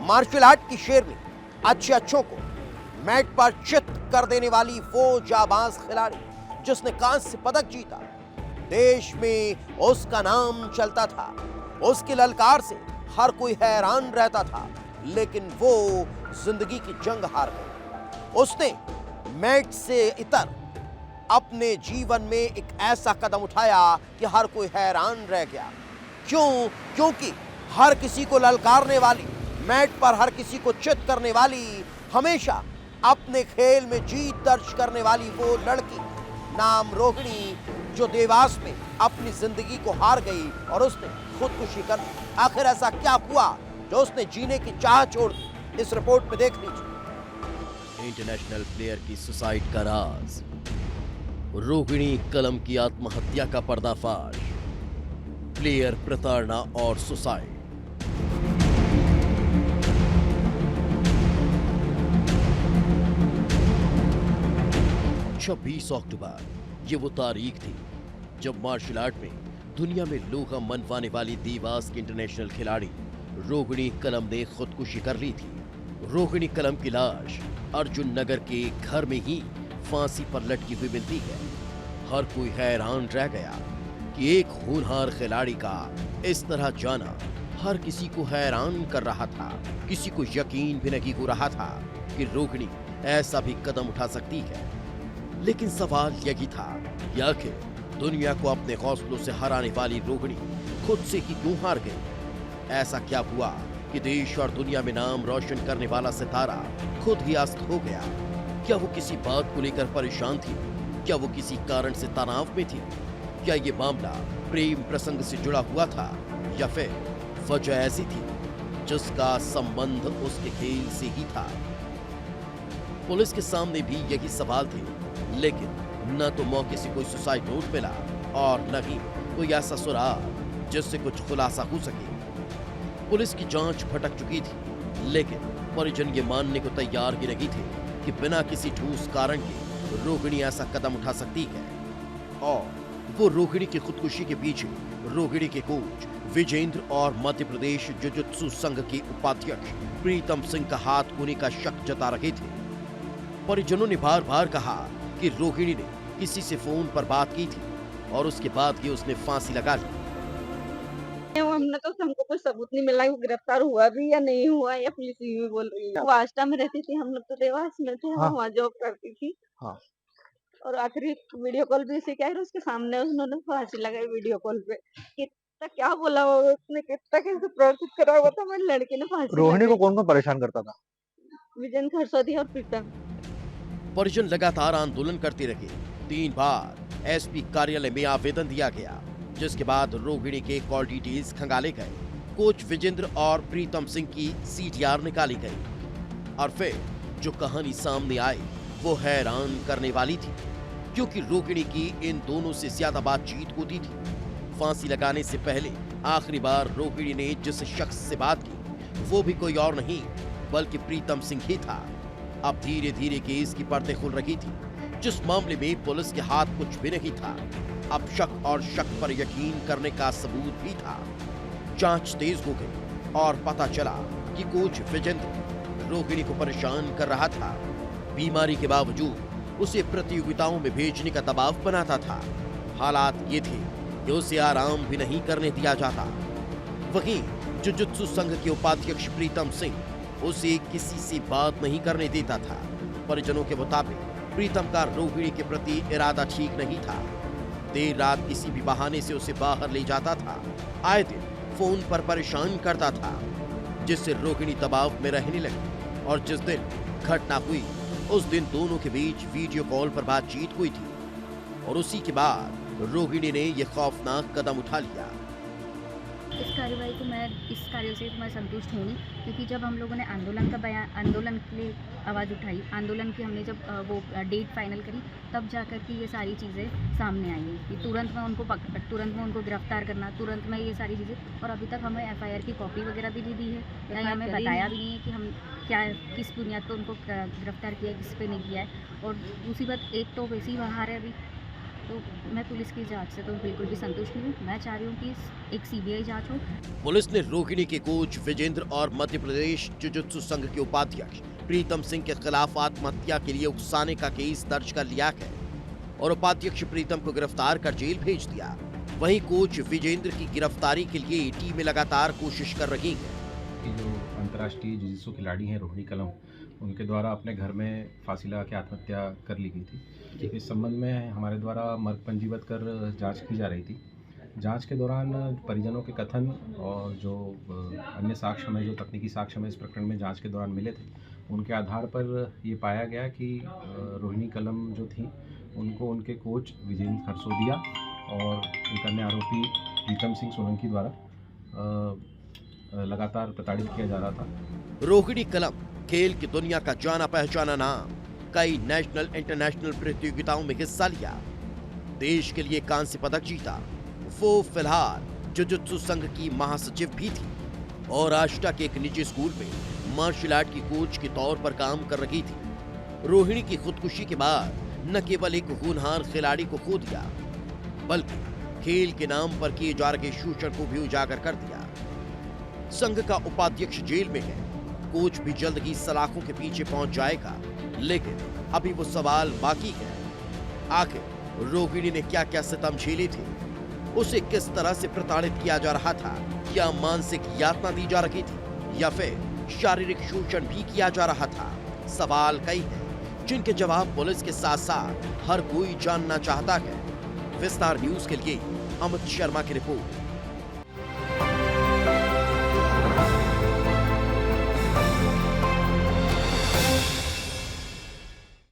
Martial art की शेरनी अच्छों को मैट पर चित कर देने वाली वो जाबाज खिलाड़ी जिसने कांस्य पदक जीता। देश में उसका नाम चलता था, उसकी ललकार से हर कोई हैरान रहता था, लेकिन वो जिंदगी की जंग हार गई। उसने मैट से इतर अपने जीवन में एक ऐसा कदम उठाया कि हर कोई हैरान रह गया। क्योंकि हर किसी को ललकारने वाली, मैट पर हर किसी को चित करने वाली, हमेशा अपने खेल में जीत दर्ज करने वाली वो लड़की नाम रोहिणी, जो देवास में अपनी जिंदगी को हार गई और उसने खुदकुशी कर ली। आखिर ऐसा क्या हुआ जो उसने जीने की चाह छोड़ दी? इस रिपोर्ट में देख लीजिए। इंटरनेशनल प्लेयर की सुसाइड का राज, रोहिणी कलम की आत्महत्या का पर्दाफाश, प्लेयर प्रताड़ना और सुसाइड। 26 अक्टूबर ये वो तारीख थी जब मार्शल आर्ट में दुनिया में लोहा मनवाने वाली देवास की इंटरनेशनल खिलाड़ी रोहिणी कलम ने खुदकुशी कर ली थी। रोहिणी कलम की लाश अर्जुन नगर के घर में ही फांसी पर लटकी हुई मिलती है। हर कोई हैरान रह गया कि एक होनहार खिलाड़ी का इस तरह जाना हर किसी को हैरान कर रहा था। किसी को यकीन भी नहीं हो रहा था कि रोहिणी ऐसा भी कदम उठा सकती है। लेकिन सवाल यही था कि आखिर दुनिया को अपने हौसलों से हराने वाली रोहिणी खुद से ही क्यों हार गई? ऐसा क्या हुआ कि देश और दुनिया में नाम रोशन करने वाला सितारा खुद ही अस्त हो गया? क्या वो किसी बात को लेकर परेशान थी? क्या वो किसी कारण से तनाव में थी? क्या ये मामला प्रेम प्रसंग से जुड़ा हुआ था या फिर वजह ऐसी थी जिसका संबंध उसके खेल से ही था? पुलिस के सामने भी यही सवाल थे, लेकिन न तो मौके से कोई सुसाइड नोट मिला और न ही कोई ऐसा सुराग जिससे कुछ खुलासा हो सके। पुलिस की जांच भटक चुकी थी, लेकिन परिजन ये मानने को तैयार ही नहीं थे कि बिना किसी ठोस कारण के रोहिणी ऐसा कदम उठा सकती है। और वो रोहिणी की खुदकुशी के पीछे रोहिणी के कोच विजेंद्र और मध्य प्रदेश जुजुत्सु संघ के उपाध्यक्ष प्रीतम सिंह का हाथ होने का शक जता रहे थे। परिजनों ने बार बार कहा कि रोहिणी ने किसी से फोन पर बात की थी और उसके बाद ही उसने फांसी लगा ली। हमने तो हमको कोई सबूत नहीं मिला वो गिरफ्तार हुआ भी या नहीं हुआ, या पुलिस भी बोल रही है। वो आष्टा में रहती थी, हम लोग तो देवास में थे। हाँ। वहाँ जॉब करती थी। हाँ। और आखिरी वीडियो कॉल भी इसी क्या है, उसके सामने उन्होंने फांसी लगाई वीडियो कॉल पे। कितना क्या बोला होगा उसने, कितना कैसे प्रवर्तित करा हुआ था, मेरी लड़की ने फांसी रोहिणी को लगाई। कौन कौन परेशान करता था? विजेंद्र खरसोदी और प्रीतम। परिजन लगातार आंदोलन करते रहे। 3 बार एसपी कार्यालय में आवेदन दिया गया, जिसके बाद रोहिणी के कॉल डिटेल्स खंगाले गए। कोच विजेंद्र और प्रीतम सिंह की सीटीआर निकाली गई और फिर जो कहानी सामने आई वो हैरान करने वाली थी, क्योंकि रोहिणी की इन दोनों से ज्यादा बातचीत होती थी। फांसी लगाने से पहले आखिरी बार रोहिणी ने जिस शख्स से बात की वो भी कोई और नहीं बल्कि प्रीतम सिंह ही था। अब धीरे धीरे केस की परतें खुल रही थी। जिस मामले में पुलिस के हाथ कुछ भी नहीं था, अब शक और शक पर यकीन करने का सबूत भी था। जांच तेज हो गई और पता चला कि कोच विजेंद्र रोहिणी को परेशान कर रहा था। बीमारी के बावजूद उसे प्रतियोगिताओं में भेजने का दबाव बनाता था। हालात ये थे कि उसे आराम भी नहीं करने दिया जाता। वहीं जुजुत्सु संघ के उपाध्यक्ष प्रीतम सिंह उसे किसी से बात नहीं करने देता था। परिजनों के मुताबिक प्रीतम का रोहिणी के प्रति इरादा ठीक नहीं था। देर रात किसी भी बहाने से उसे बाहर ले जाता था। आए दिन फोन पर परेशान करता था, जिससे रोहिणी दबाव में रहने लगी। और जिस दिन घटना हुई उस दिन दोनों के बीच वीडियो कॉल पर बातचीत हुई थी और उसी के बाद रोहिणी ने यह खौफनाक कदम उठा लिया। इस कार्यवाही को इस कार्य से मैं संतुष्ट हूँ, क्योंकि जब हम लोगों ने आंदोलन के लिए आवाज़ उठाई, आंदोलन की हमने जब वो डेट फाइनल करी, तब जाकर के ये सारी चीज़ें सामने आई हैं कि तुरंत में उनको गिरफ्तार करना, तुरंत में ये सारी चीज़ें। और अभी तक हमें एफआईआर की कॉपी वगैरह भी नहीं दी है, नहीं हमें बताया भी नहीं है कि हम क्या किस बुनियाद पर उनको गिरफ्तार किया है, किस पे नहीं किया है। और दूसरी बात, एक तो वैसे ही बाहर है अभी, तो मैं पुलिस की जांच से तो बिल्कुल भी संतुष्ट नहीं हूँ। मैं चाह रही हूँ कि एक सीबीआई जांच हो। पुलिस ने रोहिणी के कोच विजेंद्र और मध्य प्रदेश जुजुत्सु संघ के उपाध्यक्ष प्रीतम सिंह के खिलाफ आत्महत्या के लिए उकसाने का केस दर्ज कर लिया है और उपाध्यक्ष प्रीतम को गिरफ्तार कर जेल भेज दिया। वहीं कोच विजेंद्र की गिरफ्तारी के लिए टीमें लगातार कोशिश कर रही हैं। कि जो अंतर्राष्ट्रीय जिजित्सु खिलाड़ी हैं रोहिणी कलम, उनके द्वारा अपने घर में फांसी लगा के आत्महत्या कर ली गई थी। इस संबंध में हमारे द्वारा मर्ग पंजीबद्ध कर जांच की जा रही थी। जांच के दौरान परिजनों के कथन और जो अन्य साक्ष्य हमें, जो तकनीकी साक्ष्य हमें इस प्रकरण में जांच के दौरान मिले थे, उनके आधार पर ये पाया गया कि रोहिणी कलम जो थी उनको उनके कोच विजेंद्र खरसोदिया और एक अन्य आरोपी प्रीतम सिंह सोलंकी द्वारा लगातार प्रताड़ित किया जा रहा था। रोहिणी कलम खेल की दुनिया का जाना पहचाना नाम, कई नेशनल इंटरनेशनल प्रतियोगिताओं में हिस्सा लिया, देश के लिए कांस्य पदक जीता। वो फिलहाल जुजुत्सु संघ की महासचिव भी थी और आष्टा के एक निजी स्कूल में मार्शल आर्ट की कोच के तौर पर काम कर रही थी। रोहिणी की खुदकुशी के बाद न केवल एक होनहार खिलाड़ी को खो दिया, बल्कि खेल के नाम पर किए जा रहे शोषण को भी उजागर कर दिया। संघ का उपाध्यक्ष जेल में है, कोच भी जल्द ही सलाखों के पीछे पहुंच जाएगा, लेकिन अभी वो सवाल बाकी है, आखिर रोहिणी ने क्या क्या सितम झेले थे, उसे किस तरह से प्रताड़ित किया जा रहा था, क्या मानसिक यातना दी जा रही थी या फिर शारीरिक शोषण भी किया जा रहा था। सवाल कई हैं जिनके जवाब पुलिस के साथ साथ हर कोई जानना चाहता है। विस्तार न्यूज के लिए अमित शर्मा की रिपोर्ट।